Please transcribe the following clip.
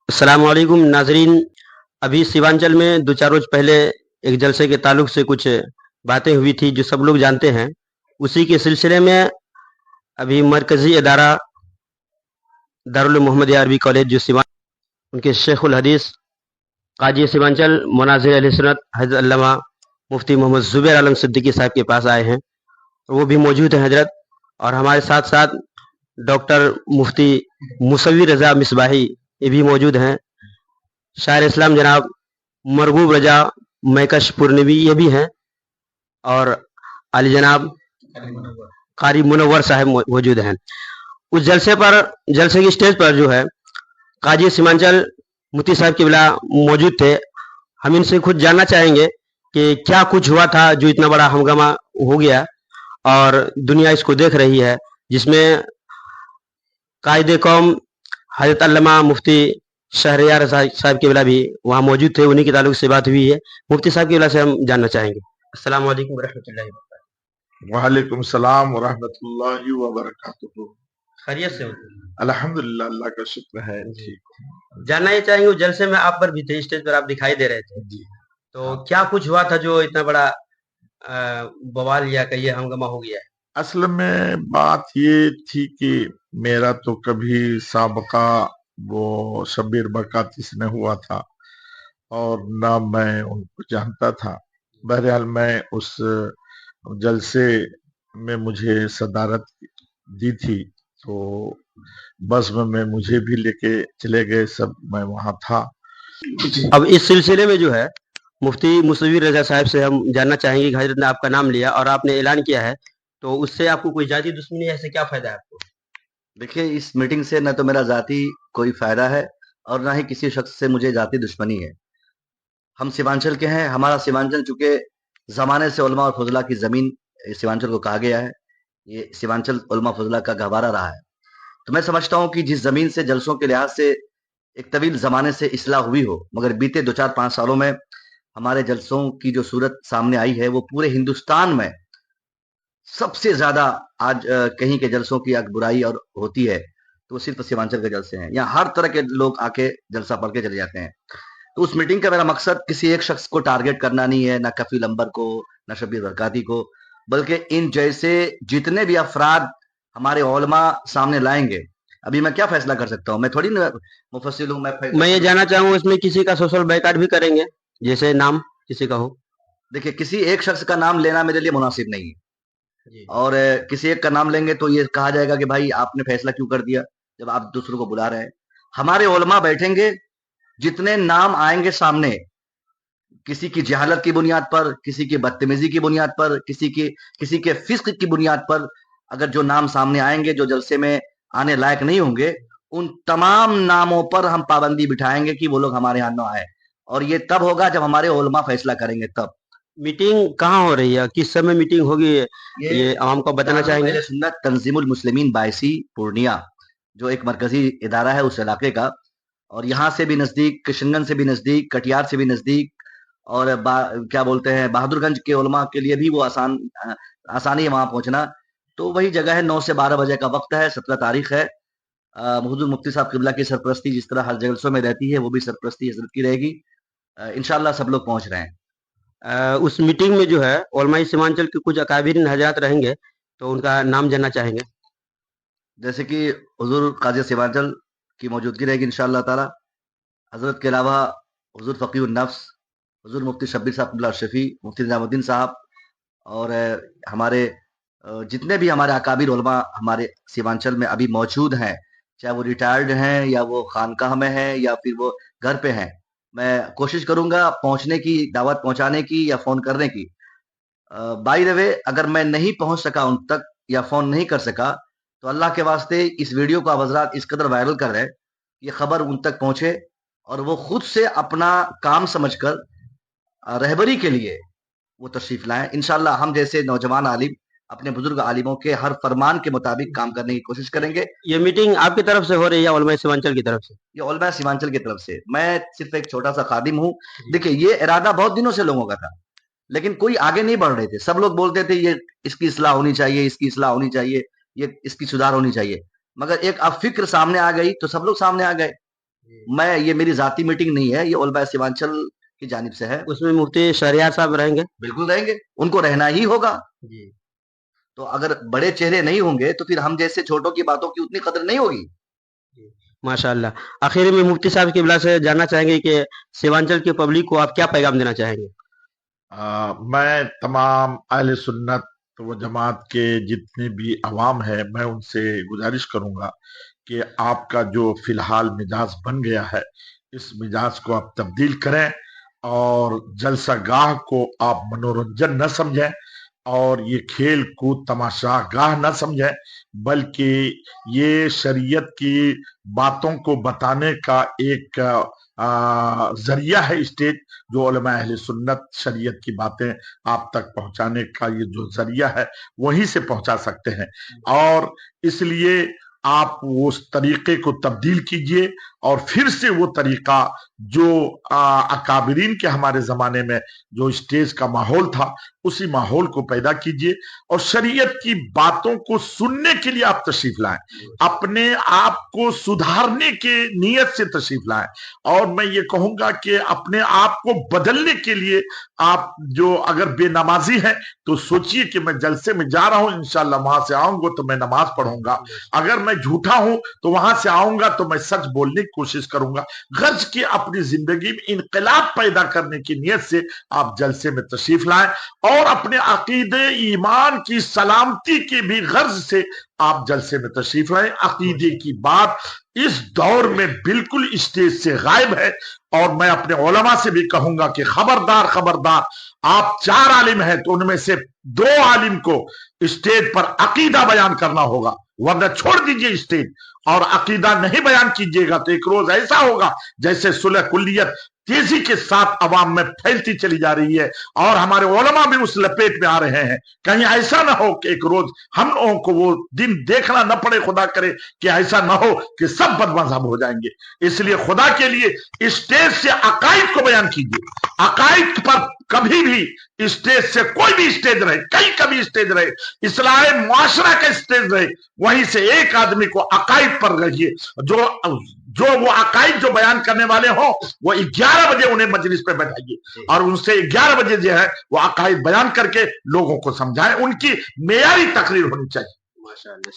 السلام علیکم ناظرین. ابھی سیوانچل میں دو چار روز پہلے ایک جلسے کے تعلق سے کچھ باتیں ہوئی تھی جو سب لوگ جانتے ہیں. اسی کے سلسلے میں ابھی مرکزی ادارہ دارالمحمد عربی کالج جو سیوان ان کے شیخ الحدیث قاضی سیوانچل مناظر علیہ سنت حضرت علامہ مفتی محمد زبیر عالم صدیقی صاحب کے پاس آئے ہیں. وہ بھی موجود ہیں حضرت, اور ہمارے ساتھ ساتھ ڈاکٹر مفتی مصوی رضا مصباحی یہ بھی موجود ہیں. شاعر اسلام جناب مرغوب رجا میکش پورنوی یہ بھی ہیں, اور علی جناب قاری منور صاحب موجود ہیں. اس جلسے کی اسٹیج پر جو ہے قاضی سیمانچل مفتی صاحب کی بلا موجود تھے. ہم ان سے خود جاننا چاہیں گے کہ کیا کچھ ہوا تھا جو اتنا بڑا ہنگامہ ہو گیا اور دنیا اس کو دیکھ رہی ہے, جس میں قائد قوم حضرت علامہ مفتی شہریار صاحب کے بلا بھی وہاں موجود تھے. انہی کے تعلق سے بات ہوئی ہے. مفتی صاحب کے بلا سے ہم جاننا چاہیں گے. السلام علیکم ورحمۃ اللہ وبرکاتہ. وعلیکم السلام ورحمۃ اللہ وبرکاتہ. خیریت سے ہو؟ الحمدللہ, اللہ کا شکر ہے. جاننا یہ چاہیں گے, جلسے میں آپ پر بھی تھے, اسٹیج پر آپ دکھائی دے رہے تھے, تو کیا کچھ ہوا تھا جو اتنا بڑا بوال یا کہ یہ ہنگامہ ہو گیا ہے؟ اصل میں بات یہ تھی کہ میرا تو کبھی سابقہ وہ شبیر برکاتی سے نہ ہوا تھا اور نہ میں ان کو جانتا تھا. بہرحال میں اس جلسے میں مجھے صدارت دی تھی تو بس میں مجھے بھی لے کے چلے گئے سب, میں وہاں تھا. اب اس سلسلے میں جو ہے مفتی مصوی رضا صاحب سے ہم جاننا چاہیں گے کہ حضرت نے آپ کا نام لیا اور آپ نے اعلان کیا ہے, تو اس سے آپ کو کوئی ذاتی دشمنی ہے, ایسے کیا فائدہ ہے آپ کو؟ دیکھیے, اس میٹنگ سے نہ تو میرا ذاتی کوئی فائدہ ہے اور نہ ہی کسی شخص سے مجھے ذاتی دشمنی ہے. ہم سیمانچل کے ہیں. ہمارا سیمانچل چونکہ زمانے سے علماء اور فضلہ کی زمین سیمانچل کو کہا گیا ہے, یہ سیمانچل علماء فضلہ کا گہوارہ رہا ہے. تو میں سمجھتا ہوں کہ جس زمین سے جلسوں کے لحاظ سے ایک طویل زمانے سے اصلاح ہوئی ہو, مگر بیتے 2-4-5 سالوں میں ہمارے جلسوں کی جو صورت سامنے آئی ہے وہ پورے ہندوستان میں سب سے زیادہ آج کہیں کے جلسوں کی اگر برائی اور ہوتی ہے تو وہ صرف سیمانچل کے جلسے ہیں. یہاں ہر طرح کے لوگ آ کے جلسہ پڑھ کے چلے جاتے ہیں. تو اس میٹنگ کا میرا مقصد کسی ایک شخص کو ٹارگٹ کرنا نہیں ہے, نہ کفیل انور کو, نہ شبیر برکاتی کو, بلکہ ان جیسے جتنے بھی افراد ہمارے علماء سامنے لائیں گے. ابھی میں کیا فیصلہ کر سکتا ہوں؟ میں تھوڑی مفصل ہوں. میں یہ جاننا چاہوں اس میں کسی کا سوشل بائیکاٹ بھی کریں گے جیسے نام کسی کا ہو؟ دیکھیے, کسی ایک شخص کا نام لینا میرے لیے مناسب نہیں ہے, اور کسی ایک کا نام لیں گے تو یہ کہا جائے گا کہ بھائی آپ نے فیصلہ کیوں کر دیا جب آپ دوسروں کو بلا رہے ہیں. ہمارے علماء بیٹھیں گے, جتنے نام آئیں گے سامنے, کسی کی جہالت کی بنیاد پر, کسی کی بدتمیزی کی بنیاد پر, کسی کے فسق کی بنیاد پر, اگر جو نام سامنے آئیں گے جو جلسے میں آنے لائق نہیں ہوں گے, ان تمام ناموں پر ہم پابندی بٹھائیں گے کہ وہ لوگ ہمارے یہاں نہ آئے. اور یہ تب ہوگا جب ہمارے علماء فیصلہ کریں گے. تب میٹنگ کہاں ہو رہی ہے, کس سمے میٹنگ ہوگی, یہ عوام کو بتانا چاہیں گے. سنت تنظیم المسلمین بائسی پورنیہ جو ایک مرکزی ادارہ ہے اس علاقے کا, اور یہاں سے بھی نزدیک, کشن گنج سے بھی نزدیک, کٹیہار سے بھی نزدیک, اور کیا بولتے ہیں بہادر گنج کے علماء کے لیے بھی وہ آسانی ہے وہاں پہنچنا. تو وہی جگہ ہے. 9 سے 12 بجے کا وقت ہے. 17 تاریخ ہے. حضور مفتی صاحب قبلہ کی سرپرستی جس طرح ہر جلسوں میں رہتی ہے وہ بھی سرپرستی حضرت کی رہے گی. انشاءاللہ سب لوگ پہنچ رہے ہیں. اس میٹنگ میں جو ہے علماء سیمانچل کے کچھ اکابرین حضرات رہیں گے, تو ان کا نام جاننا چاہیں گے. جیسے کہ حضور قاضی سیمانچل کی موجودگی رہے گی انشاءاللہ تعالی. حضرت کے علاوہ حضور فقیہ النفس حضور مفتی شبیر صاحب قبلہ شفیع, مفتی نظام الدین صاحب, اور ہمارے جتنے بھی ہمارے اکابر علماء ہمارے سیمانچل میں ابھی موجود ہیں, چاہے وہ ریٹائرڈ ہیں یا وہ خانقاہ میں ہیں یا پھر وہ گھر پہ ہیں, میں کوشش کروں گا پہنچنے کی, دعوت پہنچانے کی یا فون کرنے کی. بائی دا وے, اگر میں نہیں پہنچ سکا ان تک یا فون نہیں کر سکا تو اللہ کے واسطے اس ویڈیو کو آپ حضرات اس قدر وائرل کر رہے یہ خبر ان تک پہنچے اور وہ خود سے اپنا کام سمجھ کر رہبری کے لیے وہ تشریف لائیں. انشاءاللہ ہم جیسے نوجوان عالم اپنے بزرگ عالموں کے ہر فرمان کے مطابق کام کرنے کی کوشش کریں گے. یہ میٹنگ آپ کی طرف سے ہو رہی ہے یا علماء سیمانچل کی طرف سے؟ یہ علماء سیمانچل کی طرف سے. میں صرف ایک چھوٹا سا خادم ہوں. دیکھیں, یہ ارادہ بہت دنوں سے لوگوں کا تھا لیکن کوئی آگے نہیں بڑھ رہے تھے. سب لوگ بولتے تھے یہ اس کی اصلاح ہونی چاہیے, اس کی اصلاح ہونی چاہیے, یہ اس کی سدھار ہونی چاہیے, مگر ایک اب فکر سامنے آ گئی تو سب لوگ سامنے آ گئے. میں یہ میری ذاتی میٹنگ نہیں ہے، یہ علماء سیمانچل کی جانب سے ہے. اس میں مفتی شہریار صاحب رہیں گے؟ بالکل رہیں گے، ان کو رہنا ہی ہوگا. جی تو اگر بڑے چہرے نہیں ہوں گے تو پھر ہم جیسے چھوٹوں کی باتوں کی اتنی قدر نہیں ہوگی. ماشاء اللہ. آخر میں مفتی صاحب کی بلا سے جاننا چاہیں گے کہ سیمانچل کی پبلک کو آپ کیا پیغام دینا چاہیں گے؟ میں تمام اہل سنت و جماعت کے جتنے بھی عوام ہے میں ان سے گزارش کروں گا کہ آپ کا جو فی الحال مزاج بن گیا ہے اس مزاج کو آپ تبدیل کریں اور جلسہ گاہ کو آپ منورنجن نہ سمجھیں اور یہ کھیل کود تماشا گاہ نہ سمجھیں، بلکہ یہ شریعت کی باتوں کو بتانے کا ایک ذریعہ ہے. اسٹیج جو علماء اہل سنت شریعت کی باتیں آپ تک پہنچانے کا یہ جو ذریعہ ہے وہیں سے پہنچا سکتے ہیں، اور اس لیے آپ اس طریقے کو تبدیل کیجئے اور پھر سے وہ طریقہ جو اکابرین کے ہمارے زمانے میں جو اسٹیج کا ماحول تھا اسی ماحول کو پیدا کیجئے اور شریعت کی باتوں کو سننے کے لیے آپ تشریف لائیں، اپنے آپ کو سدھارنے کے نیت سے تشریف لائیں. اور میں یہ کہوں گا کہ اپنے آپ کو بدلنے کے لیے آپ جو اگر بے نمازی ہیں تو سوچئے کہ میں جلسے میں جا رہا ہوں، انشاءاللہ وہاں سے آؤں گا تو میں نماز پڑھوں گا، اگر میں جھوٹا ہوں تو وہاں سے آؤں گا تو میں سچ بولنے کی کوشش کروں گا. غرض کی اپنی زندگی میں انقلاب پیدا کرنے کی نیت سے آپ جلسے میں تشریف لائیں اور اپنے عقیدے ایمان کی سلامتی کی بھی غرض سے آپ جلسے میں تشریف لائیں. عقیدے کی بات اس دور میں بالکل اسٹیج سے غائب ہے، اور میں اپنے علماء سے بھی کہوں گا کہ خبردار خبردار، آپ 4 عالم ہیں تو ان میں سے 2 عالم کو اسٹیج پر عقیدہ بیان کرنا ہوگا، ورنہ چھوڑ دیجئے اسٹیج اور عقیدہ نہیں بیان کیجئے گا تو ایک روز ایسا ہوگا جیسے صلح کلیت تیزی کے ساتھ عوام میں پھیلتی چلی جا رہی ہے اور ہمارے علماء بھی اس لپیٹ میں آ رہے ہیں. کہیں ایسا نہ ہو کہ ایک روز ہم لوگوں کو وہ دن دیکھنا نہ پڑے، خدا کرے کہ ایسا نہ ہو کہ سب بد مذہب ہو جائیں گے. اس لیے خدا کے لیے اسٹیج سے عقائد کو بیان کیجیے. عقائد پر کبھی بھی اسٹیج سے کوئی بھی اسٹیج رہے، کئی کبھی اسٹیج رہے، اصلاح معاشرہ کا اسٹیج رہے، وہیں سے ایک آدمی کو عقائد پر رہیے. جو وہ عقائد جو بیان کرنے والے ہوں وہ 11 بجے انہیں مجلس پہ بیٹھائیے اور ان سے 11 بجے جو ہے وہ عقائد بیان کر کے لوگوں کو سمجھائیں. ان کی معیاری تقریر ہونی چاہیے.